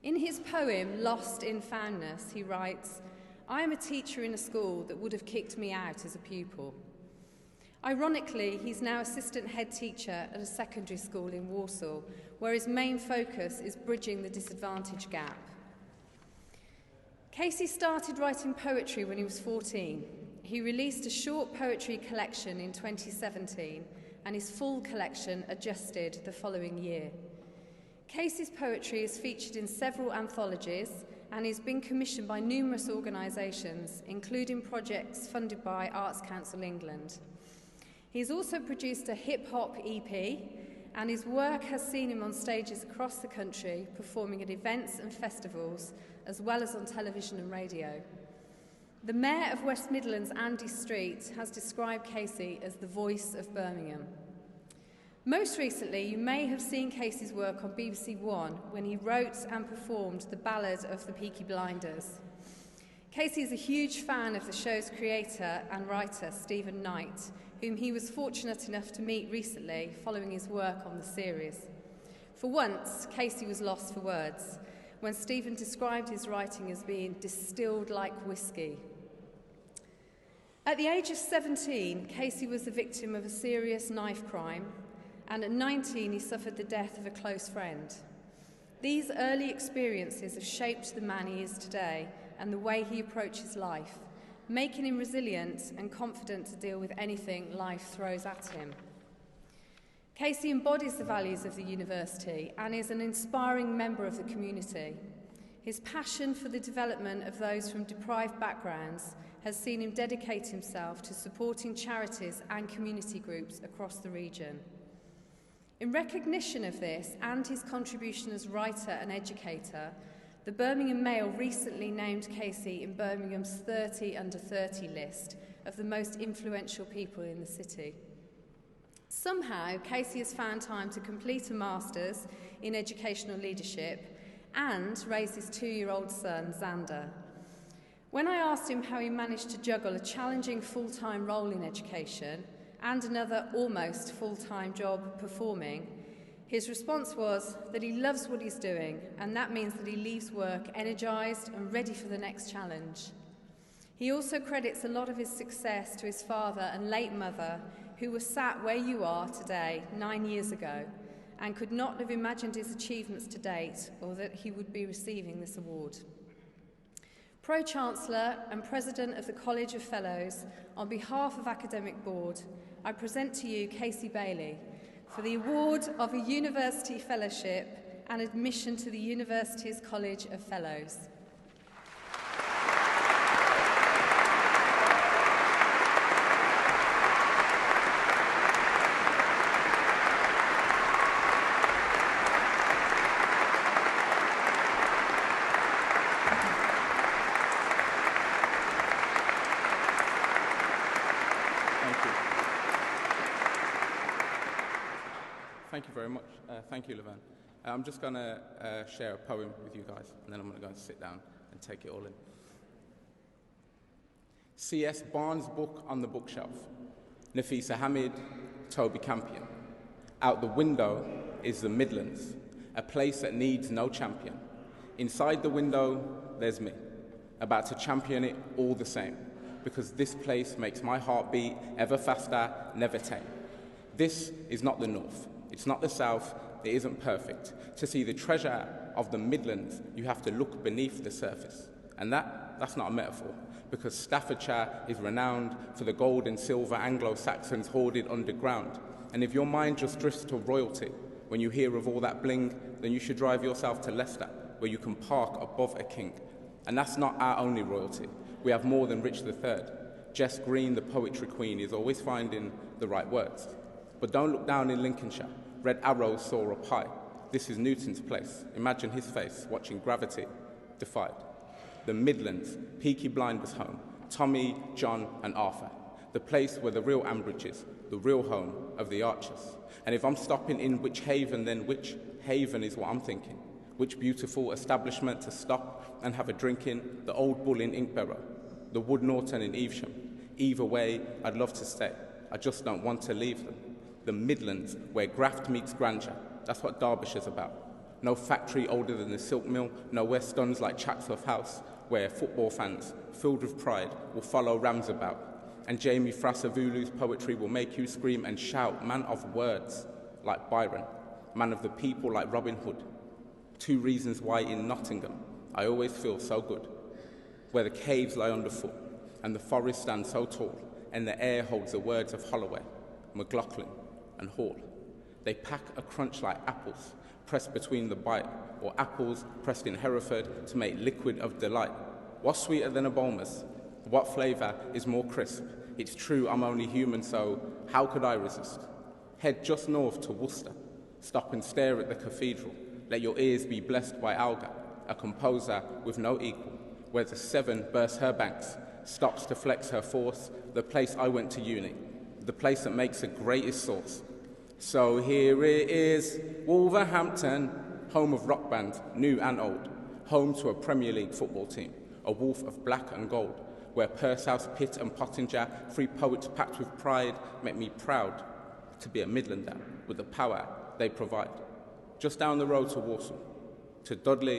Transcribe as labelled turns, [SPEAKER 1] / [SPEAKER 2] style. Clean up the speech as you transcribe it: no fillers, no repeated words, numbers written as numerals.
[SPEAKER 1] In his poem, Lost in Foundness, he writes, "I am a teacher in a school that would have kicked me out as a pupil." Ironically, he's now assistant head teacher at a secondary school in Warsaw, where his main focus is bridging the disadvantage gap. Casey started writing poetry when he was 14. He released a short poetry collection in 2017, and his full collection adjusted the following year. Casey's poetry is featured in several anthologies and has been commissioned by numerous organisations, including projects funded by Arts Council England. He's also produced a hip-hop EP, and his work has seen him on stages across the country, performing at events and festivals, as well as on television and radio. The Mayor of West Midlands, Andy Street, has described Casey as the voice of Birmingham. Most recently, you may have seen Casey's work on BBC One when he wrote and performed the ballad of the Peaky Blinders. Casey is a huge fan of the show's creator and writer, Stephen Knight, whom he was fortunate enough to meet recently following his work on the series. For once, Casey was lost for words when Stephen described his writing as being distilled like whiskey. At the age of 17, Casey was the victim of a serious knife crime, and at 19, he suffered the death of a close friend. These early experiences have shaped the man he is today and the way he approaches life, making him resilient and confident to deal with anything life throws at him. Casey embodies the values of the university and is an inspiring member of the community. His passion for the development of those from deprived backgrounds has seen him dedicate himself to supporting charities and community groups across the region. In recognition of this and his contribution as writer and educator, the Birmingham Mail recently named Casey in Birmingham's 30 under 30 list of the most influential people in the city. Somehow, Casey has found time to complete a master's in educational leadership and raise his 2-year-old son, Xander. When I asked him how he managed to juggle a challenging full-time role in education and another almost full-time job performing, his response was that he loves what he's doing, and that means that he leaves work energised and ready for the next challenge. He also credits a lot of his success to his father and late mother, who were sat where you are today 9 years ago and could not have imagined his achievements to date or that he would be receiving this award. Pro-Chancellor and President of the College of Fellows, on behalf of Academic Board, I present to you Casey Bailey for the award of a University Fellowship and admission to the University's College of Fellows.
[SPEAKER 2] Thank you very much. Thank you, Lerverne. I'm just going to share a poem with you guys, and then I'm going to go and sit down and take it all in. C.S. Barnes' book on the bookshelf. Nafisa Hamid, Toby Campion. Out the window is the Midlands, a place that needs no champion. Inside the window, there's me, about to champion it all the same, because this place makes my heart beat ever faster, never tame. This is not the North. It's not the South, it isn't perfect. To see the treasure of the Midlands, you have to look beneath the surface. And that's not a metaphor, because Staffordshire is renowned for the gold and silver Anglo-Saxons hoarded underground. And if your mind just drifts to royalty, when you hear of all that bling, then you should drive yourself to Leicester, where you can park above a king. And that's not our only royalty. We have more than Rich III. Jess Green, the poetry queen, is always finding the right words. But don't look down in Lincolnshire. Red arrows soar up high. This is Newton's place. Imagine his face, watching gravity defied. The Midlands, Peaky Blinders home, Tommy, John and Arthur. The place where the real Ambridge is, the real home of the Archers. And if I'm stopping in which haven, then which haven is what I'm thinking. Which beautiful establishment to stop and have a drink in, the Old Bull in Inkbarrow, the Wood Norton in Evesham. Either way, I'd love to stay. I just don't want to leave them. The Midlands, where graft meets grandeur. That's what Derbyshire's about. No factory older than the silk mill, no West Duns like Chatsworth House, where football fans, filled with pride, will follow Rams about. And Jamie Frasavulu's poetry will make you scream and shout, man of words like Byron, man of the people like Robin Hood. 2 reasons why in Nottingham I always feel so good, where the caves lie underfoot and the forest stands so tall, and the air holds the words of Holloway, McLaughlin and Hall. They pack a crunch like apples, pressed between the bite, or apples pressed in Hereford to make liquid of delight. What's sweeter than a Bulmers? What flavour is more crisp? It's true I'm only human, so how could I resist? Head just north to Worcester. Stop and stare at the cathedral. Let your ears be blessed by Alga, a composer with no equal, where the Severn bursts her banks, stops to flex her force, the place I went to uni, the place that makes the greatest sauce. So here it is, Wolverhampton, home of rock bands, new and old, home to a Premier League football team, a wolf of black and gold, where Pursehouse, Pitt and Pottinger, 3 poets packed with pride, make me proud to be a Midlander with the power they provide. Just down the road to Walsall, to Dudley,